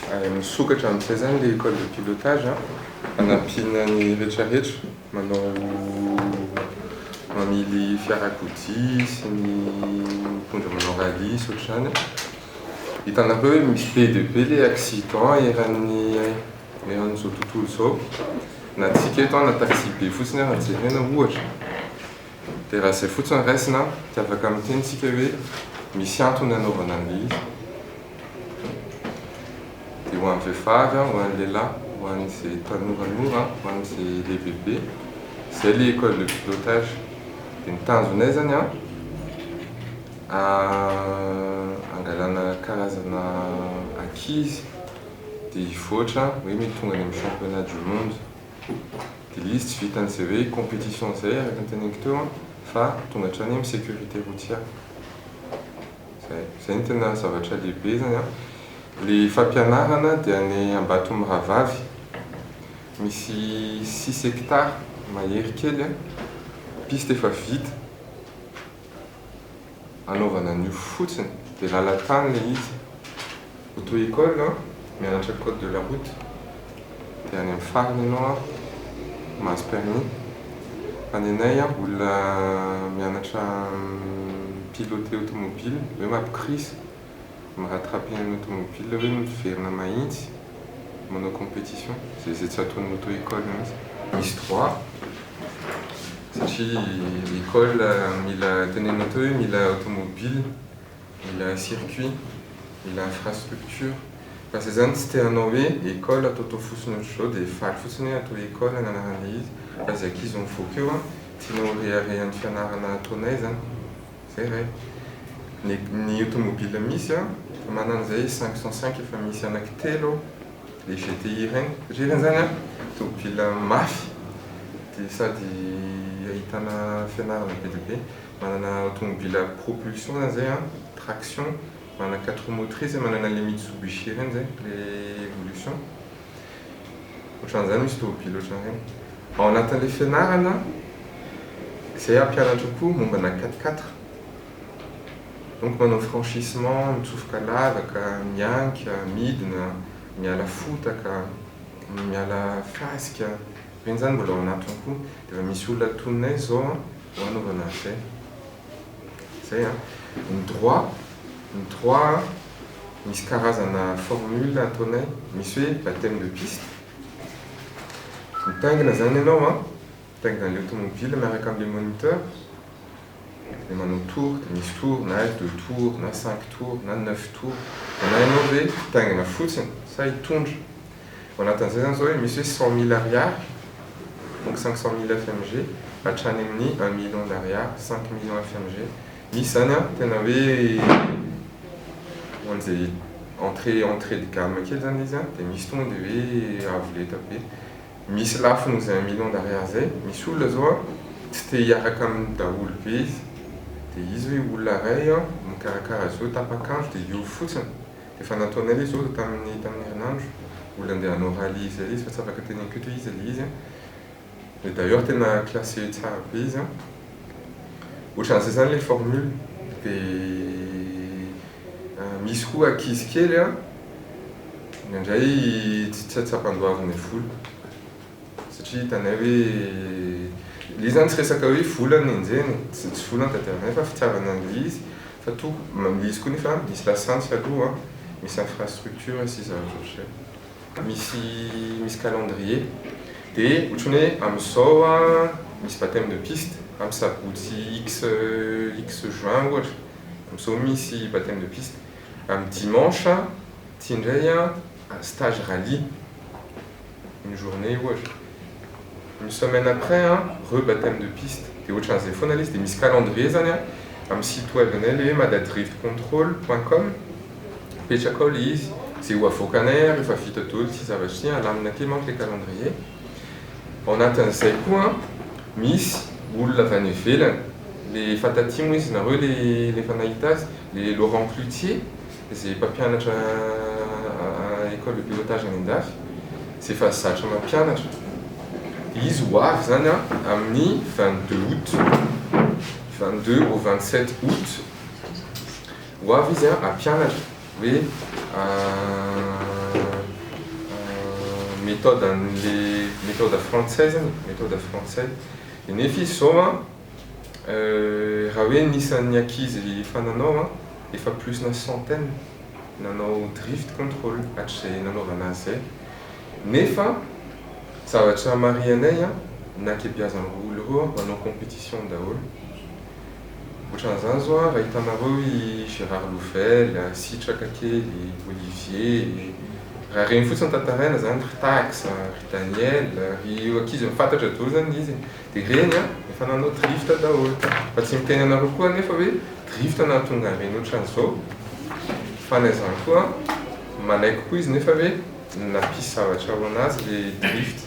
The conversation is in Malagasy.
Misokatra amin'izay zany le école de pilotage hanampiana ny rehetrarehetra manao mamily fiarakodia sy ny mpitondra manao rally sy ohatr'izany. Hitanareo hoe misy be de be le accident eran'izao tontolo izao. Na tsika eto na taxi be fotsiny raha jerena ohatra. Dia raha izay fotsiny raisina dia afaka miteny tsika hoe misy antony anaovana an'ilay izy. Dia ho an'ny vehivavy, ho an'ny lehilahy, ho an'izay tanoranora, ho an'izay lehibehibe, izay le école de pilotage. Dia ny tanjonay zany angalana karazana ankizy dia hivoatra hoe mety tonga any amin'ny championnat du monde. Dia ilay izy tsy vitan'izay hoe compétition izay araka ny teneniko teo fa tonga hatrany amin'ny sécurité routière. Izay no tena zavatra lehibe zany. Le fampianarana dia any Ambatombaravavy, misy 6 hectares mahery kely, piste efa vita, anaovana an'io fotsiny, dia lalan-tany le izy. Auto-école, mianatra code de la route, dia any amin'ny farany ianao mahazo permis. Anenay olona mianatra piloter automobile, hoe mampikrisy, rattraper un automobile, hoe miverina mahitsy, manao compétition. Zay tsy ataon'ny auto-école mihitsy. Misy droit, satria l'école mila tenenina teo hoe mila automobile, mila circuit, mila infrastructure. Fa izay zany tsy teanao hoe école atao fotsiny ohatr'izao dia faly fotsiny atao école anaran'ilay izy. Fa izay ankizy mivoaka eo tianao reharehan'ny fianarana ataonay zany. Zay ray. Ny automobile misy manana an'izay 505 efa misy anankitelo le GTI regny. Satria regny zany automobile mafy dia sady ahitana fianarana be dia be. Manana automobile propulsion zany zay traction, manana 4 motrices, manana le Mitsubishi regny zay le évolution. Ohatran'izany misy tomobile ohatran'ireny. Ao anatin'ilay fianarana izay ampianatra koa mombana 4x4. Donc manao franchissement, mitsofoka lavaka, mianka, midina, miala fotaka, miala fasika. Regny zany mbola ao anatiny koa. Dia misy olona toninay zao ho anaovana an'izay. Zay ny droit misy karazana formule ataonay. Misy hoe baptême de piste. Mitaingina zany ianao mitaingina le automobile miaraka amin'ilay moniteur. Dia manao tour, dia misy tour na 2 tours, na 5 tours, na 9 tours. Na ianao hoe mitaingina fotsiny, sa hitondra. Ao anatin'izay zany zao hoe misy hoe 100 000 ariary, donc 500 000 FMG, hatrany amin'ny 1 million d'ariary, 5 millions FMG. Misy zany tena hoe ho an'izay entrée de gamme kely zany izy dia misy tonga dia hoe avo lenta be. Misy lafo nohozay 1 million d'ariary zay. Misy olona zao tsy te hiaraka amin'ny daholo be izy. Dia izy hoe olona ray mikarakara zao tapakandro dia io fotsiny. Dia efa nataonay ilay zao tamin'ny herinandro. Olona andeha hanao rally izy fa tsy afaka teneniko eto izy ilay izy. Et d'ailleurs tena classé tsara be izy. Ohatran'izay zany ilay formule. Dia misy koa ankizy kely indraindray tsy tsapa-doavin'ny volo. Satria hitanay hoe ilay zany tsy resaka hoe volana enjeny, tsy volana tadiavinay fa fitiavana an'ilay izy. Fa to ilay izy koa nefa misy lasantsy aloha, misy infrastructure sy zavatra ohatr'izay. Misy calendrier. Dia ohatrany hoe amin'izao misy baptême de piste, amin'ny sabotsy X juin ohatra. Amin'izao misy baptême de piste. Amin'ny dimanche tia indray stage rally, une journée ohatra. Une semaine après, rebaptême de piste. Dia ohatran'izay foana ilay izy. Dia misy calendrier zany amin'ny site web-nay le madadriftcontrol.com. Petraka ao ilay izy. Izay ho avoakanay rehefa vita daholo ty zavatra ty alamina kely manko le calendrier. Ao anatin'izay koa misy olona avy any ivelany. Le fataty moa izy nareo le efa nahita azy, le Laurent Cloutier, izay mpampianatra école de pilotage any Andafy. Izay efa zatra mampianatra. Izy ho avy zany amin'ny 22 août, 22 au 27 août. Ho avy izy hampianatra hoe méthode française, et nefi soma rawe nisan akizy fananao efa plus na centaine nanao drift control hatrizay nanaovana azy zay nefa zavatra marianay na kebiazan'olo roa manao compétition daholo ohatran'izany zao raha hitanareo i Gérard Louvel, Sitraka kely, Olivier, raha regny fotsiny tantaraina zany ry Tax, ry Daniel, ry ankizy mifantatra daholo zany izy dia regny efa nanao drift daholo fa tsy miteny anareo koa nefa hoe drift nahatonga reny ohatran'izao fanaizany koa malaiko koa izy nefa hoe nampisy zavatra ho anazy le drift